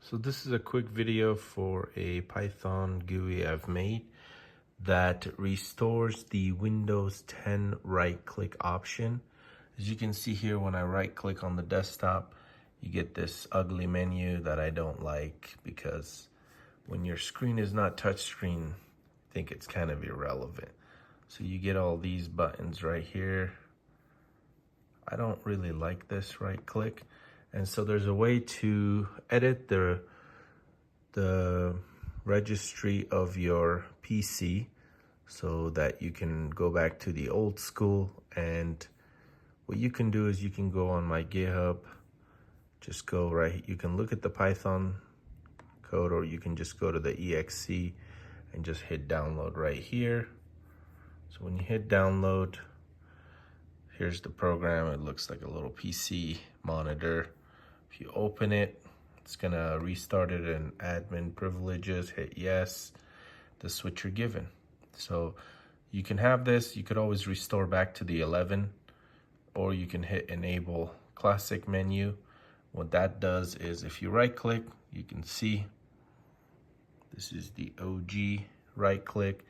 So this is a quick video for a Python GUI I've made that restores the Windows 10 right-click option. As you can see here, when I right-click on the desktop, you get this ugly menu that I don't like, because when your screen is not touchscreen, I think it's kind of irrelevant. So you get all these buttons right here. I don't really like this right-click. And so there's a way to edit the registry of your PC so that you can go back to the old school. And what you can do is you can go on my GitHub, just go right, you can look at the Python code, or you can just go to the exe and just hit download right here. So when you hit download, here's the program. It looks like a little PC monitor. If you open it, it's gonna restart it in admin privileges, hit yes, the switch you're given. So you can have this, you could always restore back to the 11, or you can hit enable classic menu. What that does is, if you right click, you can see this is the OG right click.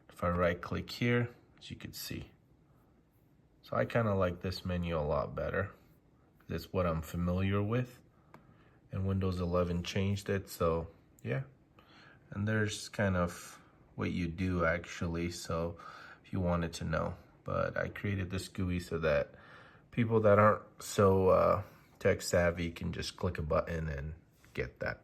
If I right click here, as you can see. So I kind of like this menu a lot better. That's what I'm familiar with, and Windows 11 changed it, so yeah. And there's kind of what you do actually, so if you wanted to know. But I created this GUI so that people that aren't so tech savvy can just click a button and get that.